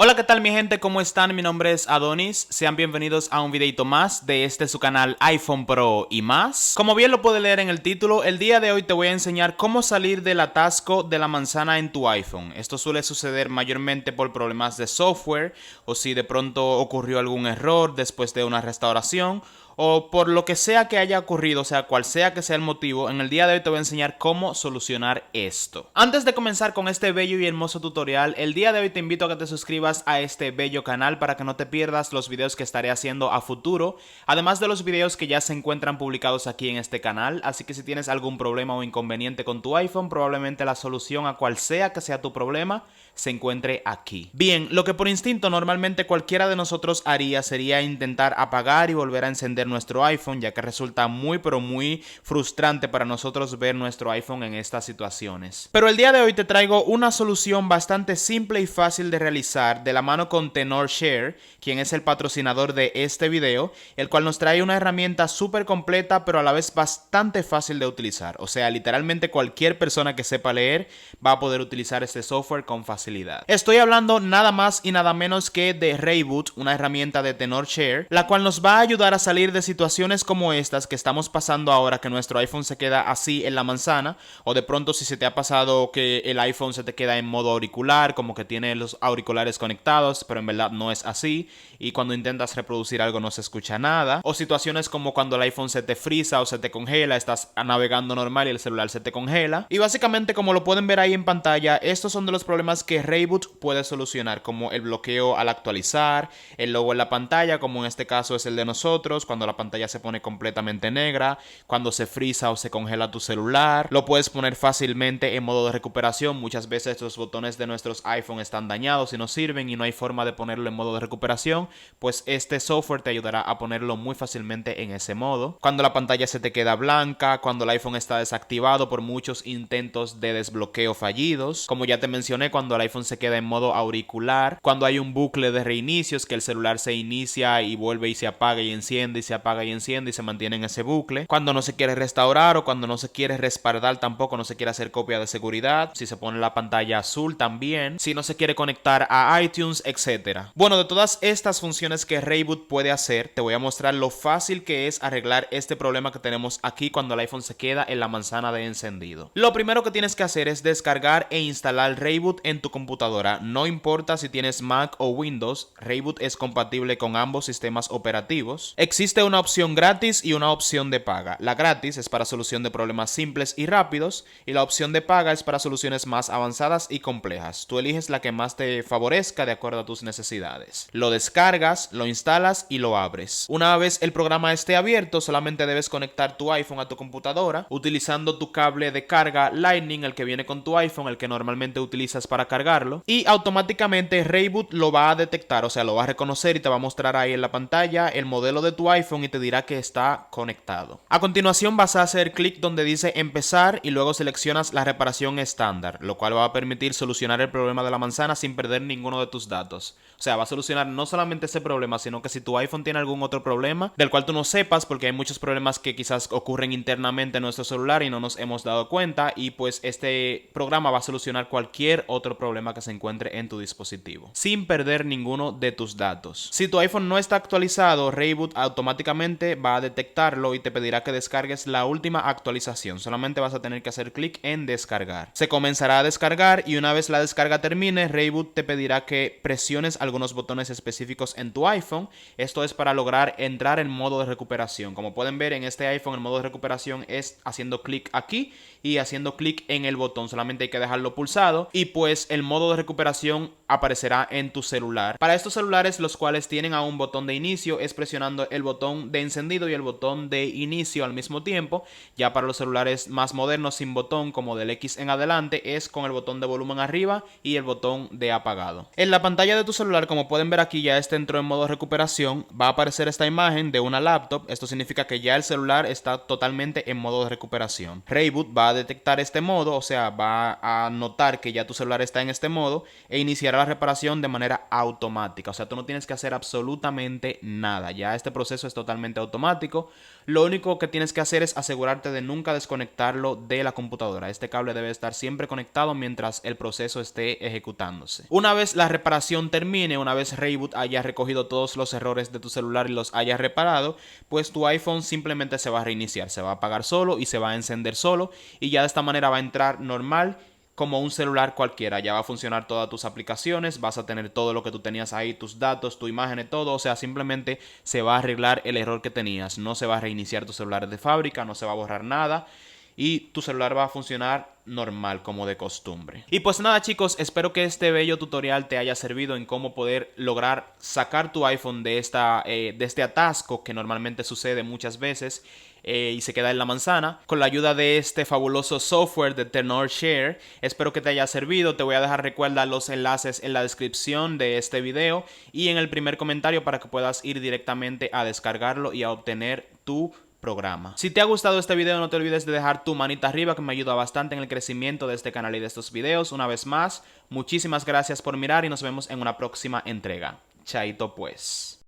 Hola, ¿qué tal mi gente? ¿Cómo están? Mi nombre es Adonis. Sean bienvenidos a un videito más de su canal iPhone Pro y más. Como bien lo puedes leer en el título, el día de hoy te voy a enseñar cómo salir del atasco de la manzana en tu iPhone. Esto suele suceder mayormente por problemas de software o si de pronto ocurrió algún error después de una restauración o por lo que sea que haya ocurrido, o sea, cual sea que sea el motivo. En el día de hoy te voy a enseñar cómo solucionar esto. Antes de comenzar con este bello y hermoso tutorial, el día de hoy te invito a que te suscribas a este bello canal para que no te pierdas los videos que estaré haciendo a futuro, además de los videos que ya se encuentran publicados aquí en este canal. Así que si tienes algún problema o inconveniente con tu iPhone, probablemente la solución a cual sea que sea tu problema se encuentre aquí. Bien, lo que por instinto normalmente cualquiera de nosotros haría sería intentar apagar y volver a encender nuestro iPhone, ya que resulta muy pero muy frustrante para nosotros ver nuestro iPhone en estas situaciones. Pero el día de hoy te traigo una solución bastante simple y fácil de realizar de la mano con Tenorshare, quien es el patrocinador de este video, el cual nos trae una herramienta súper completa pero a la vez bastante fácil de utilizar. O sea, literalmente cualquier persona que sepa leer va a poder utilizar este software con facilidad. Estoy hablando nada más y nada menos que de Rayboot, una herramienta de Tenorshare, la cual nos va a ayudar a salir de situaciones como estas que estamos pasando ahora, que nuestro iPhone se queda así en la manzana, o de pronto si se te ha pasado que el iPhone se te queda en modo auricular, como que tiene los auriculares conectados, pero en verdad no es así, y cuando intentas reproducir algo no se escucha nada, o situaciones como cuando el iPhone se te frisa o se te congela, estás navegando normal y el celular se te congela, y básicamente como lo pueden ver ahí en pantalla, estos son de los problemas que Rayboot puede solucionar, como el bloqueo al actualizar, el logo en la pantalla, como en este caso es el de nosotros, cuando la pantalla se pone completamente negra, cuando se frisa o se congela tu celular. Lo puedes poner fácilmente en modo de recuperación. Muchas veces los botones de nuestros iPhone están dañados y no sirven y no hay forma de ponerlo en modo de recuperación, pues este software te ayudará a ponerlo muy fácilmente en ese modo. Cuando la pantalla se te queda blanca, cuando el iPhone está desactivado por muchos intentos de desbloqueo fallidos, como ya te mencioné, cuando el iPhone se queda en modo auricular, cuando hay un bucle de reinicios, que el celular se inicia y vuelve y se apaga y enciende y se apaga y enciende y se mantiene en ese bucle, cuando no se quiere restaurar o cuando no se quiere respaldar, tampoco no se quiere hacer copia de seguridad, si se pone la pantalla azul también, si no se quiere conectar a iTunes, etc. Bueno, de todas estas funciones que Rayboot puede hacer, te voy a mostrar lo fácil que es arreglar este problema que tenemos aquí cuando el iPhone se queda en la manzana de encendido. Lo primero que tienes que hacer es descargar e instalar Rayboot en tu computadora. No importa si tienes Mac o Windows, Rayboot es compatible con ambos sistemas operativos. Existe una opción gratis y una opción de paga. La gratis es para solución de problemas simples y rápidos y la opción de paga es para soluciones más avanzadas y complejas. Tú eliges la que más te favorezca de acuerdo a tus necesidades. Lo descargas, lo instalas y lo abres. Una vez el programa esté abierto, solamente debes conectar tu iPhone a tu computadora utilizando tu cable de carga Lightning, el que viene con tu iPhone, el que normalmente utilizas para cargarlo, y automáticamente Rayboot lo va a detectar, o sea, lo va a reconocer y te va a mostrar ahí en la pantalla el modelo de tu iPhone y te dirá que está conectado. A continuación vas a hacer clic donde dice empezar y luego seleccionas la reparación estándar, lo cual va a permitir solucionar el problema de la manzana sin perder ninguno de tus datos. O sea, va a solucionar no solamente ese problema, sino que si tu iPhone tiene algún otro problema del cual tú no sepas, porque hay muchos problemas que quizás ocurren internamente en nuestro celular y no nos hemos dado cuenta, y pues este programa va a solucionar cualquier otro problema que se encuentre en tu dispositivo sin perder ninguno de tus datos. Si tu iPhone no está actualizado, Rayboot automáticamente va a detectarlo y te pedirá que descargues la última actualización. Solamente vas a tener que hacer clic en descargar. Se comenzará a descargar y una vez la descarga termine, Rayboot te pedirá que presiones algunos botones específicos en tu iPhone. Esto es para lograr entrar en modo de recuperación. Como pueden ver en este iPhone, el modo de recuperación es haciendo clic aquí y haciendo clic en el botón. Solamente hay que dejarlo pulsado y pues el modo de recuperación aparecerá en tu celular. Para estos celulares los cuales tienen a un botón de inicio es presionando el botón de encendido y el botón de inicio al mismo tiempo. Ya para los celulares más modernos sin botón, como del X en adelante, es con el botón de volumen arriba y el botón de apagado. En la pantalla de tu celular, como pueden ver aquí, ya entró en modo recuperación. Va a aparecer esta imagen de una laptop. Esto significa que ya el celular está totalmente en modo de recuperación. Rayboot va a detectar este modo, o sea, va a notar que ya tu celular está en este modo e iniciará la reparación de manera automática. O sea, tú no tienes que hacer absolutamente nada. Ya este proceso es totalmente automático. Lo único que tienes que hacer es asegurarte de nunca desconectarlo de la computadora. Este cable debe estar siempre conectado mientras el proceso esté ejecutándose. Una vez la reparación termine, una vez Rayboot haya recogido todos los errores de tu celular y los haya reparado, pues tu iPhone simplemente se va a reiniciar, se va a apagar solo y se va a encender solo, y ya de esta manera va a entrar normal como un celular cualquiera. Ya va a funcionar todas tus aplicaciones, vas a tener todo lo que tú tenías ahí, tus datos, tu imagen, todo. O sea, simplemente se va a arreglar el error que tenías. No se va a reiniciar tu celular de fábrica, no se va a borrar nada, y tu celular va a funcionar normal como de costumbre. Y pues nada, chicos, espero que este bello tutorial te haya servido en cómo poder lograr sacar tu iPhone de este atasco que normalmente sucede muchas veces y se queda en la manzana, con la ayuda de este fabuloso software de Tenorshare. Espero que te haya servido. Te voy a dejar, recuerda, los enlaces en la descripción de este video y en el primer comentario para que puedas ir directamente a descargarlo y a obtener tu programa. Si te ha gustado este video, no te olvides de dejar tu manita arriba, que me ayuda bastante en el crecimiento de este canal y de estos videos. Una vez más, muchísimas gracias por mirar y nos vemos en una próxima entrega. Chaito pues.